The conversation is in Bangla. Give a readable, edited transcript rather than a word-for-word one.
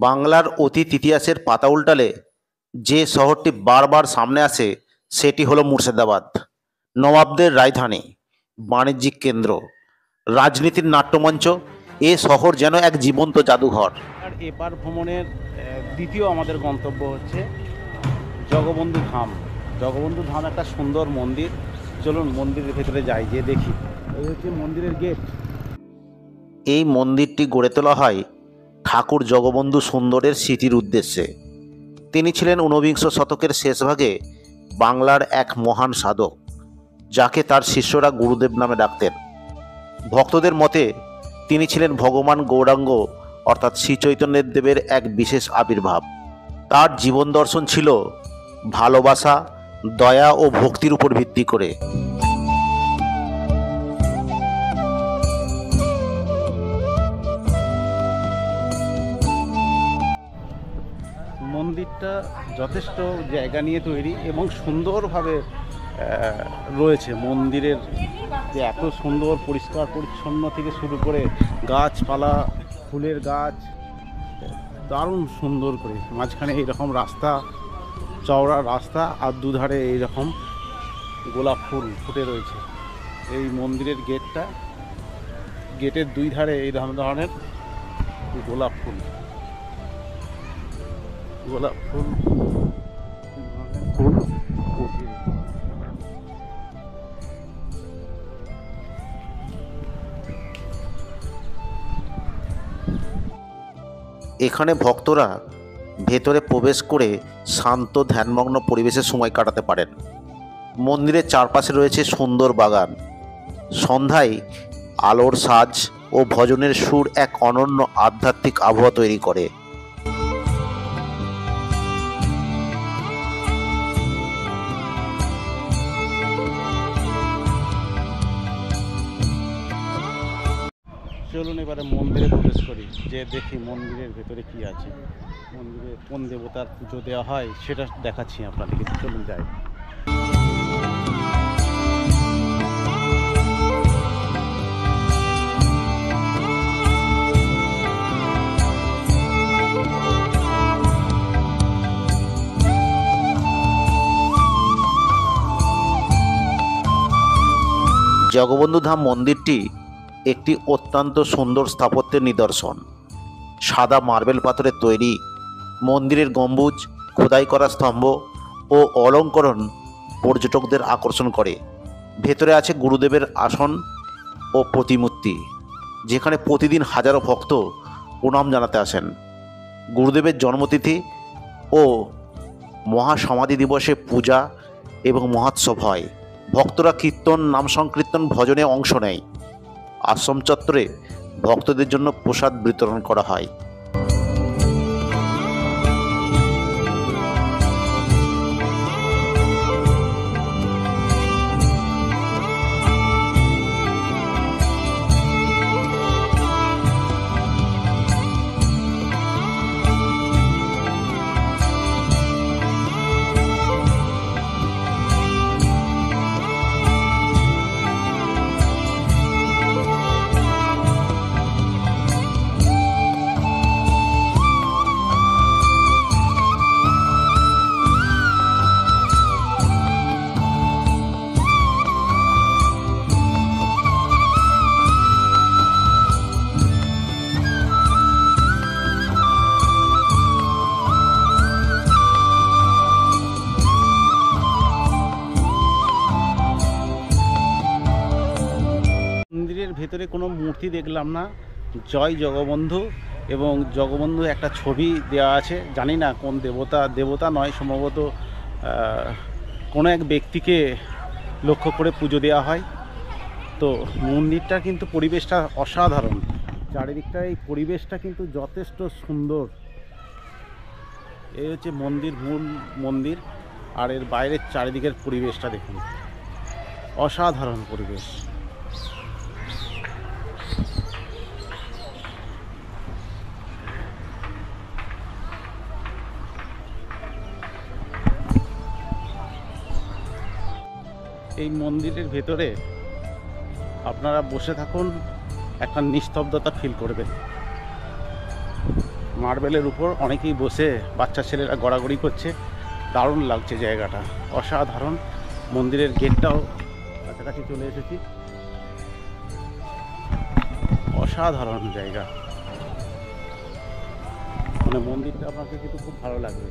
বাংলার অতীত ইতিহাসের পাতা উল্টালে যে শহরটি বারবার সামনে আসে সেটি হলো মুর্শিদাবাদ। নবাবদের রাজধানী, বাণিজ্যিক কেন্দ্র, রাজনীতির নাট্যমঞ্চ। এ শহর যেন এক জীবন্ত জাদুঘর। আর এবার ভ্রমণের দ্বিতীয় আমাদের গন্তব্য হচ্ছে জগবন্ধু ধাম। জগবন্ধু ধাম একটা সুন্দর মন্দির। চলুন মন্দিরের ভেতরে যাই, যে দেখি। এই হচ্ছে মন্দিরের গেট। এই মন্দিরটি গড়ে তোলা হয় ঠাকুর জগবন্ধু সুন্দরের স্মৃতির উদ্দেশ্যে। তিনি ছিলেন ঊনবিংশ শতকের শেষভাগে বাংলার এক মহান সাধক, যাকে তার শিষ্যরা গুরুদেব নামে ডাকতেন। ভক্তদের মতে তিনি ছিলেন ভগবান গৌরাঙ্গ অর্থাৎ শ্রী চৈতন্যের দেবের এক বিশেষ আবির্ভাব। তার জীবন দর্শন ছিল ভালোবাসা, দয়া ও ভক্তির উপর ভিত্তি করে। মন্দিরটা যথেষ্ট জায়গা নিয়ে তৈরি এবং সুন্দরভাবে রয়েছে। মন্দিরের যে এত সুন্দর পরিষ্কার পরিচ্ছন্ন থেকে শুরু করে গাছপালা, ফুলের গাছ, দারুণ সুন্দর করে। মাঝখানে এইরকম রাস্তা, চওড়া রাস্তা, আর দুধারে এইরকম গোলাপ ফুল ফুটে রয়েছে। এই মন্দিরের গেটের দুই ধারে এই ধরনের গোলাপ ফুল এখানে ভক্তরা ভেতরে প্রবেশ করে শান্ত ধ্যানমগ্ন পরিবেশে সময় কাটাতে পারেন। মন্দিরের চারপাশে রয়েছে সুন্দর বাগান। সন্ধ্যায় আলোর সাজ ও ভজনের সুর এক অনন্য আধ্যাত্মিক আবহাওয়া তৈরি করে। চলুন এবারে মন্দিরে প্রবেশ করি, যে দেখি মন্দিরের ভেতরে কি আছে, মন্দিরে কোন দেবতার পুজো দেওয়া হয় সেটা দেখাচ্ছি আপনাদেরকে। চলুন যাই। জগবন্ধু ধাম মন্দিরটি একটি অত্যন্ত সুন্দর স্থাপত্যের নিদর্শন। সাদা মার্বেল পাথরের তৈরি মন্দিরের গম্বুজ, খোদাই করা স্তম্ভ ও অলঙ্করণ পর্যটকদের আকর্ষণ করে। ভেতরে আছে গুরুদেবের আসন ও প্রতিমূর্তি, যেখানে প্রতিদিন হাজারো ভক্ত প্রণাম জানাতে আসেন। গুরুদেবের জন্মতিথি ও মহাসমাধি দিবসে পূজা এবং মহোৎসব হয়। ভক্তরা কীর্তন, নাম সংকীর্তন, ভজনে অংশ নেয়। আশ্রম চত্বরে ভক্তদের জন্য প্রসাদ বিতরণ করা হয়। মন্দিরের ভেতরে কোনো মূর্তি দেখলাম না। জয় জগবন্ধু এবং জগবন্ধু একটা ছবি দেওয়া আছে। জানি না কোন দেবতা নয়, সম্ভবত কোনো এক ব্যক্তিকে লক্ষ্য করে পুজো দেওয়া হয়। তো মন্দিরটা কিন্তু পরিবেশটা অসাধারণ। চারিদিকটা এই পরিবেশটা কিন্তু যথেষ্ট সুন্দর। এই হচ্ছে মূল মন্দির, আর এর বাইরের চারিদিকের পরিবেশটা দেখুন, অসাধারণ পরিবেশ। এই মন্দিরের ভেতরে আপনারা বসে থাকুন, একটা নিস্তব্ধতা ফিল করবেন। মার্বেলের উপর অনেকেই বসে বাচ্চা ছেলেরা গড়াগড়ি করছে, দারুণ লাগছে জায়গাটা, অসাধারণ। মন্দিরের গেটটাও কাছাকাছি চলে এসেছি, অসাধারণ জায়গা, মানে মন্দিরটা আপনাকে কিন্তু খুব ভালো লাগবে।